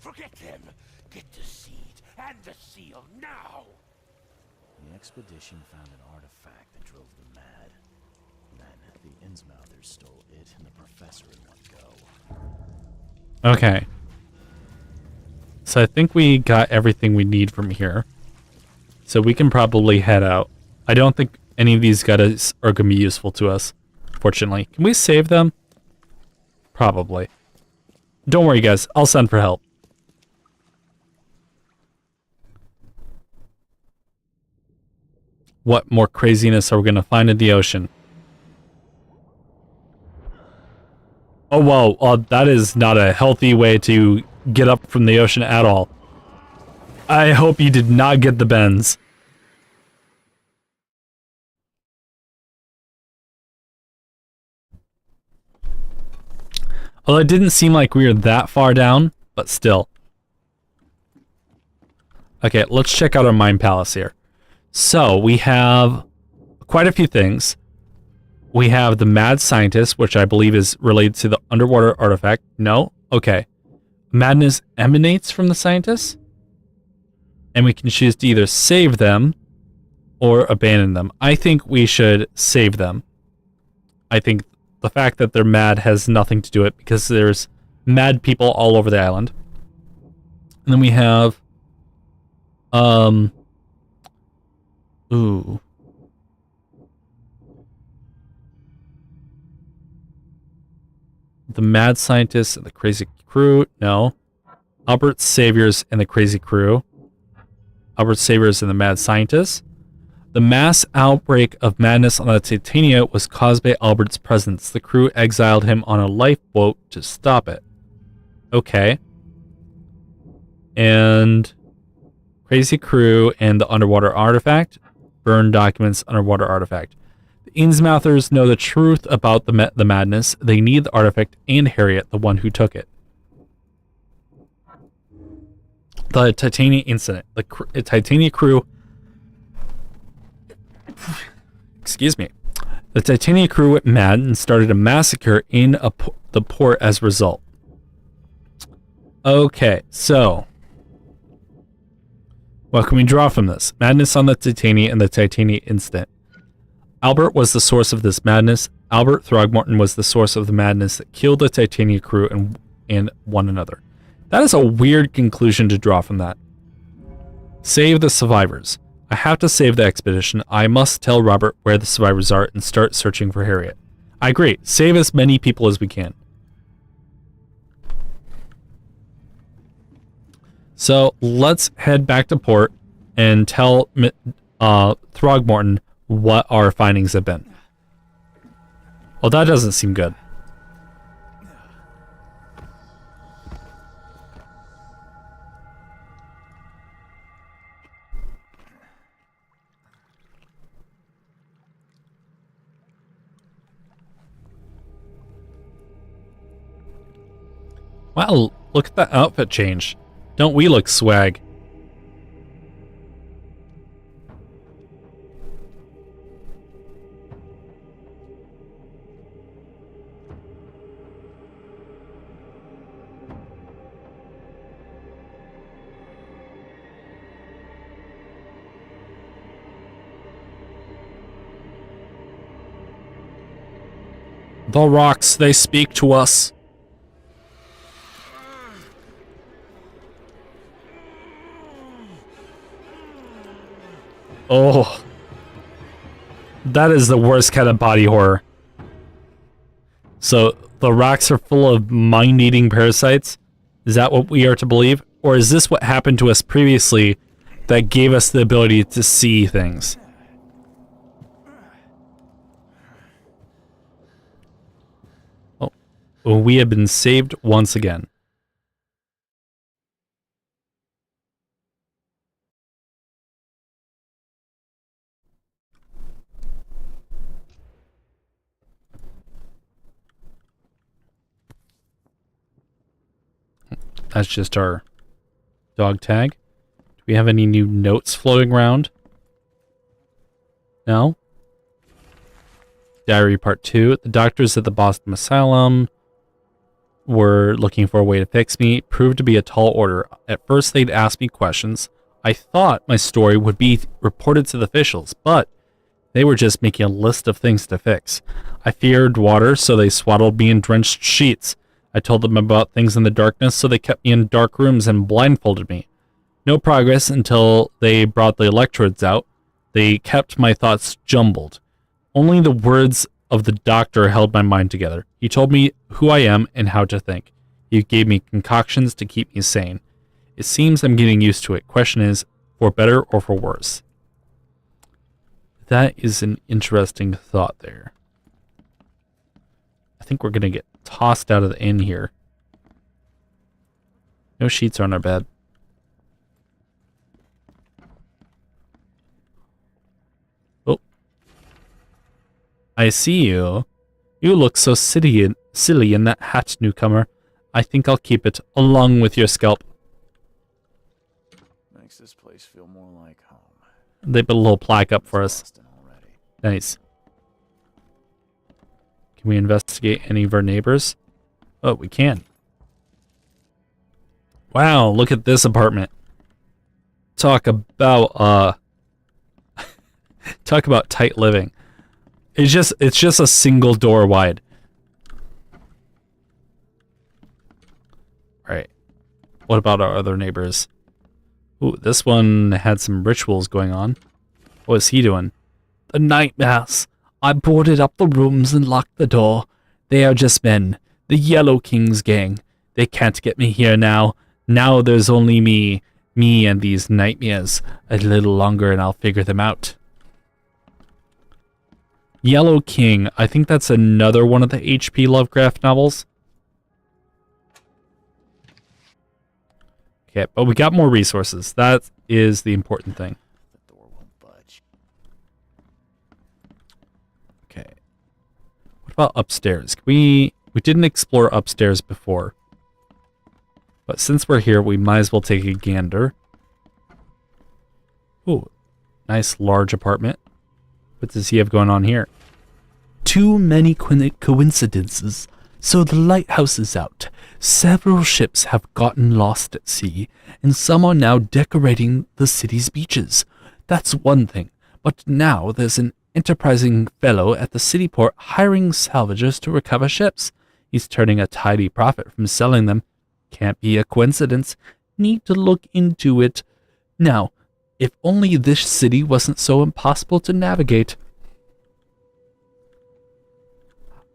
Forget them. Get the seed and the seal now. The expedition found an artifact that drove them mad. Then the Innsmouthers stole it and the professor in one go. Okay. So I think we got everything we need from here. So we can probably head out. I don't think any of these guys are going to be useful to us, fortunately. Can we save them? Probably. Don't worry, guys. I'll send for help. What more craziness are we going to find in the ocean? Oh, whoa. That is not a healthy way to get up from the ocean at all. I hope you did not get the bends. Although it didn't seem like we were that far down, but still. Okay, let's check out our Mind Palace here. So, we have quite a few things. We have the Mad Scientist, which I believe is related to the underwater artifact. No? Okay. Madness emanates from the scientists, and we can choose to either save them or abandon them. I think we should save them. I think the fact that they're mad has nothing to do with it because there's mad people all over the island. And then we have ooh. The Mad Scientist and the Crazy Crew. No. Albert Saviors and the Crazy Crew. Albert Saviors and the Mad Scientist. The mass outbreak of madness on the Titania was caused by Albert's presence. The crew exiled him on a lifeboat to stop it. Okay. And Crazy Crew and the underwater artifact. Burn documents, underwater artifact. The Innsmouthers know the truth about the madness. They need the artifact and Harriet, the one who took it. The Titania incident. The Titania crew... Excuse me. The Titania crew went mad and started a massacre in the port as a result. Okay, so... what can we draw from this? Madness on the Titania and the Titania incident. Albert was the source of this madness. Albert Throgmorton was the source of the madness that killed the Titania crew and one another. That is a weird conclusion to draw from that. Save the survivors. I have to save the expedition. I must tell Robert where the survivors are and start searching for Harriet. I agree. Save as many people as we can. So let's head back to port and tell Throgmorton what our findings have been. Well, that doesn't seem good. Wow, look at that outfit change. Don't we look swag? The rocks, they speak to us. Oh. That is the worst kind of body horror. So, the rocks are full of mind-eating parasites? Is that what we are to believe? Or is this what happened to us previously that gave us the ability to see things? Oh. We have been saved once again. That's just our dog tag. Do Do we have any new notes floating around? No? Diary Part 2. The doctors at the Boston Asylum were looking for a way to fix me. Proved to be a tall order. At first they'd ask me questions. I thought my story would be reported to the officials, but they were just making a list of things to fix. I feared water, so they swaddled me in drenched sheets. I told them about things in the darkness, so they kept me in dark rooms and blindfolded me. No progress until they brought the electrodes out. They kept my thoughts jumbled. Only the words of the doctor held my mind together. He told me who I am and how to think. He gave me concoctions to keep me sane. It seems I'm getting used to it. Question is, for better or for worse? That is an interesting thought there. I think we're going to get tossed out of the inn here. No sheets are on our bed. Oh. I see you. You look so silly in that hat, newcomer. I think I'll keep it, along with your scalp. Makes this place feel more like home. They put a little plaque up for us. Nice. Can we investigate any of our neighbors? Oh, we can. Wow, look at this apartment. Talk about talk about tight living. It's just a single door wide. All right. What about our other neighbors? Ooh, this one had some rituals going on. What was he doing? The night mass. I boarded up the rooms and locked the door. They are just men. The Yellow King's gang. They can't get me here now. Now there's only me. Me and these nightmares. A little longer and I'll figure them out. Yellow King. I think that's another one of the H.P. Lovecraft novels. Okay, but we got more resources. That is the important thing. The door won't budge. Okay. What about upstairs? We didn't explore upstairs before. But since we're here, we might as well take a gander. Ooh, nice large apartment. What does he have going on here? Too many coincidences. So the lighthouse is out. Several ships have gotten lost at sea, and some are now decorating the city's beaches. That's one thing. But now there's an enterprising fellow at the city port hiring salvagers to recover ships. He's turning a tidy profit from selling them. Can't be a coincidence. Need to look into it. Now, if only this city wasn't so impossible to navigate.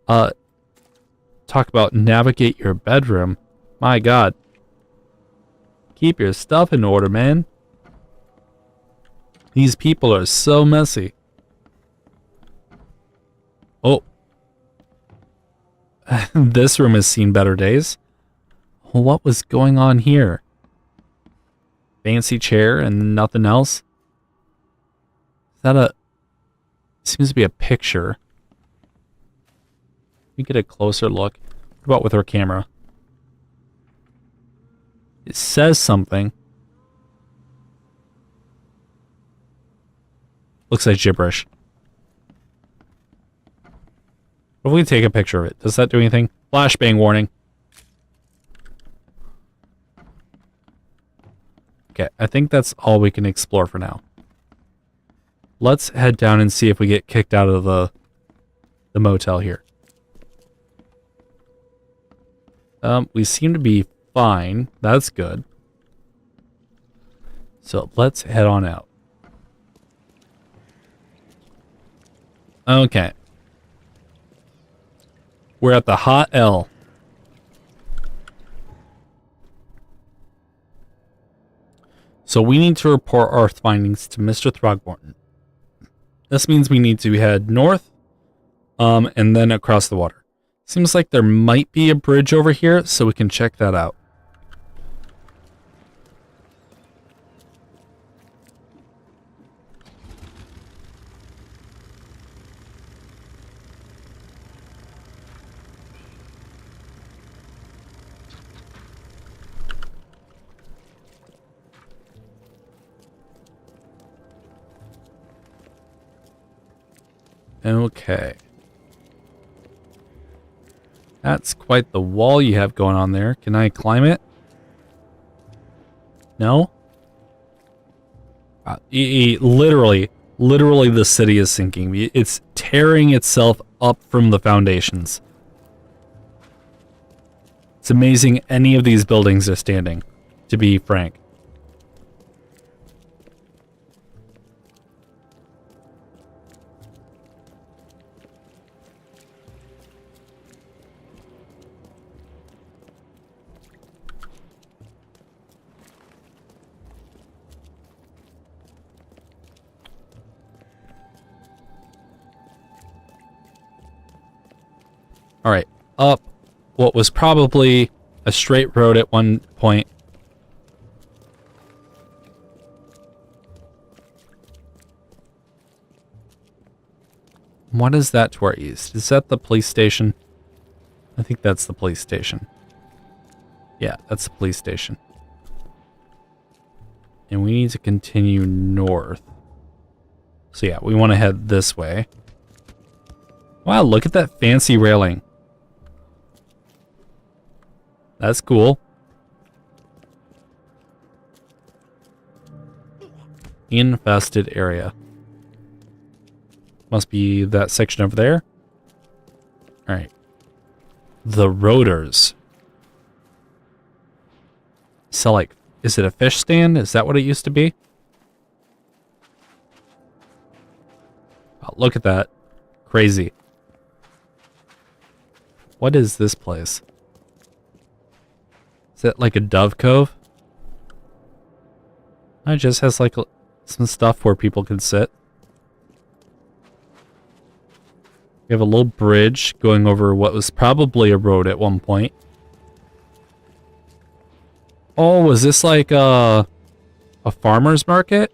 Talk about navigate your bedroom. My God. Keep your stuff in order, man. These people are so messy. Oh. This room has seen better days. What was going on here? Fancy chair and nothing else? Is that a... Seems to be a picture. Let me get a closer look. What about with our camera? It says something. Looks like gibberish. What if we take a picture of it? Does that do anything? Flashbang warning. Okay, I think that's all we can explore for now. Let's head down and see if we get kicked out of the motel here. We seem to be fine. That's good. So let's head on out. Okay. We're at the Hot L. So we need to report our findings to Mr. Throgmorton. This means we need to head north, and then across the water. Seems like there might be a bridge over here, so we can check that out. Okay. That's quite the wall you have going on there. Can I climb it? No? Literally the city is sinking. It's tearing itself up from the foundations. It's amazing any of these buildings are standing, to be frank. All right, up what was probably a straight road at one point. What is that to our east? Is that the police station? I think that's the police station. Yeah, that's the police station. And we need to continue north. So yeah, we want to head this way. Wow, look at that fancy railing. That's cool. Infested area. Must be that section over there. Alright. The Roaders. So, like, is it a fish stand? Is that what it used to be? Oh, look at that. Crazy. What is this place? Is that like a dove cove? It just has like some stuff where people can sit. We have a little bridge going over what was probably a road at one point. Oh, was this like a farmer's market?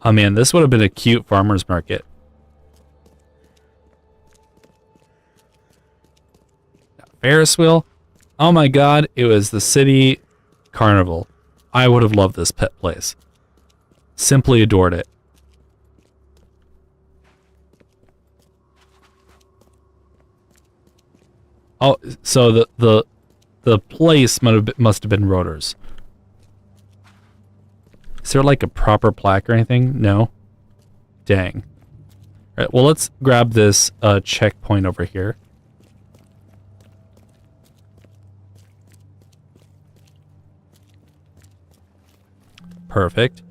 Oh man, this would have been a cute farmer's market. Ferris wheel. Oh my god, it was the city carnival. I would have loved this pet place. Simply adored it. Oh, so the place must have been Roaders. Is there like a proper plaque or anything? No. Dang. All right, well let's grab this checkpoint over here. Perfect.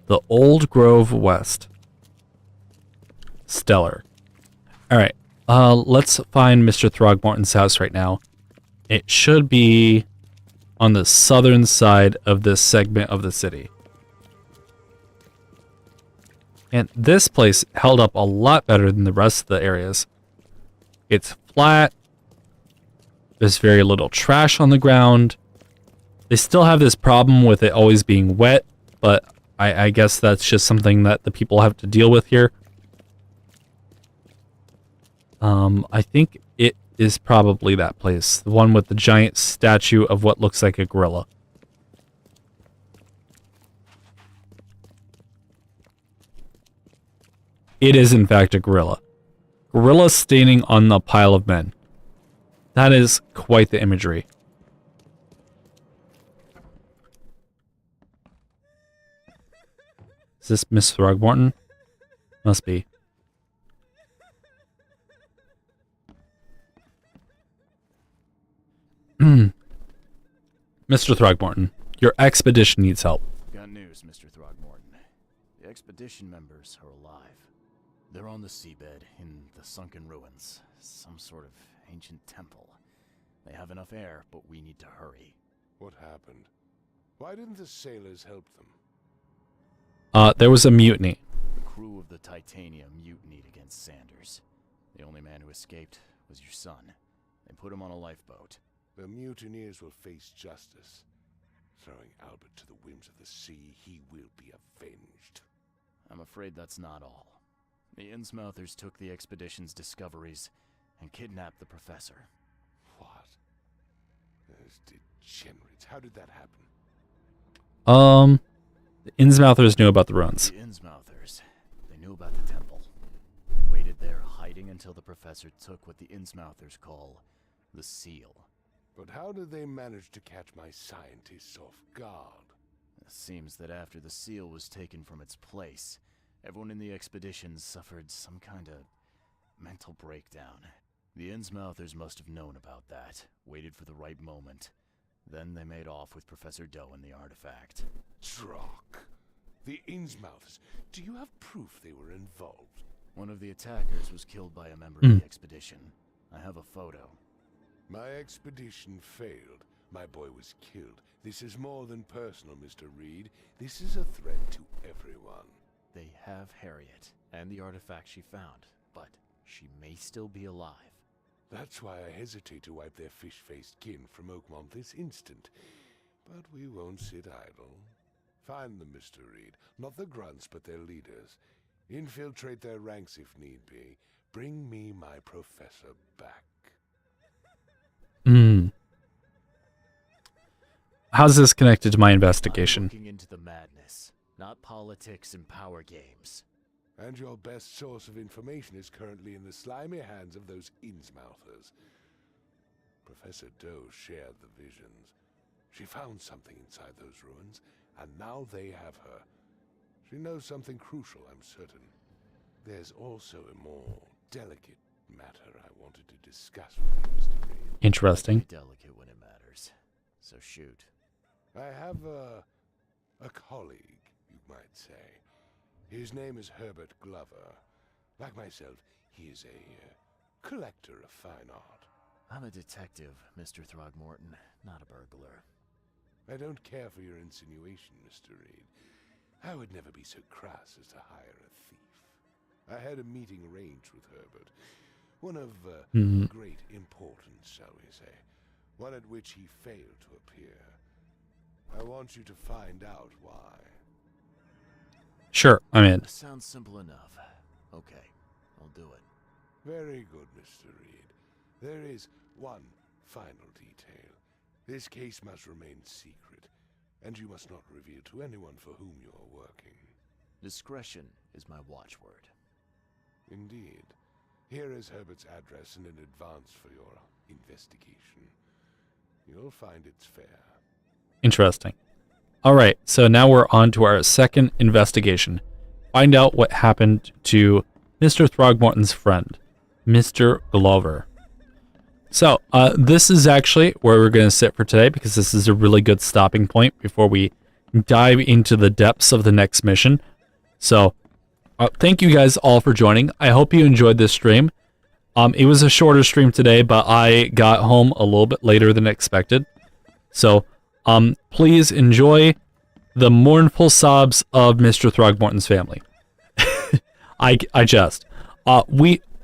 The Old Grove West. Stellar. Alright. Let's find Mr. Throgmorton's house right now. It should be on the southern side of this segment of the city. And this place held up a lot better than the rest of the areas. It's flat. There's very little trash on the ground. They still have this problem with it always being wet, but I guess that's just something that the people have to deal with here. I think it is probably that place. The one with the giant statue of what looks like a gorilla. It is in fact a gorilla. Gorilla standing on the pile of men. That is quite the imagery. Is this Miss Throgmorton? Must be. Mr. Throgmorton, your expedition needs help. Got news, Mr. Throgmorton. The expedition members are alive. They're on the seabed in the sunken ruins. Some sort of ancient temple. They have enough air, but we need to hurry. What happened? Why didn't the sailors help them? There was a mutiny. The crew of the Titanium mutinied against Sanders. The only man who escaped was your son. They put him on a lifeboat. The mutineers will face justice. Throwing Albert to the whims of the sea, he will be avenged. I'm afraid that's not all. The Innsmouthers took the expedition's discoveries and kidnapped the professor. What? Those degenerates. How did that happen? The Innsmouthers knew about the ruins. The Innsmouthers. They knew about the temple. They waited there hiding until the professor took what the Innsmouthers call the seal. But how did they manage to catch my scientists off guard? It seems that after the seal was taken from its place, everyone in the expedition suffered some kind of mental breakdown. The Innsmouthers must have known about that, waited for the right moment. Then they made off with Professor Doe and the artifact. Drock. The Innsmouthers. Do you have proof they were involved? One of the attackers was killed by a member of the expedition. I have a photo. My expedition failed. My boy was killed. This is more than personal, Mr. Reed. This is a threat to everyone. They have Harriet and the artifact she found, but she may still be alive. That's why I hesitate to wipe their fish-faced kin from Oakmont this instant. But we won't sit idle. Find them, Mr. Reed. Not the grunts, but their leaders. Infiltrate their ranks if need be. Bring me my professor back. How's this connected to my I'm investigation? looking into the madness, not politics and power games. And your best source of information is currently in the slimy hands of those Innsmouthers. Professor Doe shared the visions. She found something inside those ruins, and now they have her. She knows something crucial, I'm certain. There's also a more delicate matter I wanted to discuss with you, Mr. Reed. Interesting. Delicate when it matters. So shoot. I have a colleague, you might say. His name is Herbert Glover. Like myself, he is a collector of fine art. I'm a detective, Mr. Throgmorton, not a burglar. I don't care for your insinuation, Mr. Reed. I would never be so crass as to hire a thief. I had a meeting arranged with Herbert. One of great importance, shall we say. One at which he failed to appear. I want you to find out why. Sure, I'm in. Sounds simple enough. Okay, I'll do it. Very good, Mr. Reed. There is one final detail. This case must remain secret, and you must not reveal to anyone for whom you are working. Discretion is my watchword. Indeed. Here is Herbert's address and an advance for your investigation. You'll find it's fair. Interesting. All right, so now we're on to our second investigation. Find out what happened to Mr. Throgmorton's friend, Mr. Glover. So, this is actually where we're going to sit for today because this is a really good stopping point before we dive into the depths of the next mission. So, thank you guys all for joining. I hope you enjoyed this stream. It was a shorter stream today, but I got home a little bit later than expected. So, please enjoy the mournful sobs of Mr. Throgmorton's family. I just.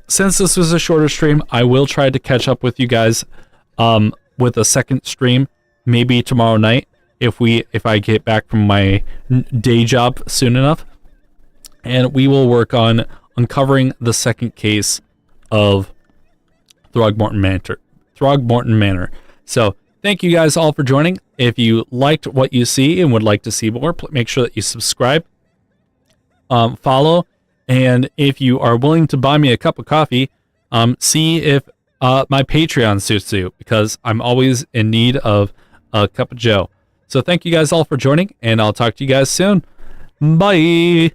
Since this was a shorter stream, I will try to catch up with you guys with a second stream, maybe tomorrow night, if I get back from my day job soon enough. And we will work on uncovering the second case of Throgmorton Manor. So, thank you guys all for joining. If you liked what you see and would like to see more, make sure that you subscribe, follow, and if you are willing to buy me a cup of coffee, see if my Patreon suits you, because I'm always in need of a cup of joe. So thank you guys all for joining, and I'll talk to you guys soon. Bye!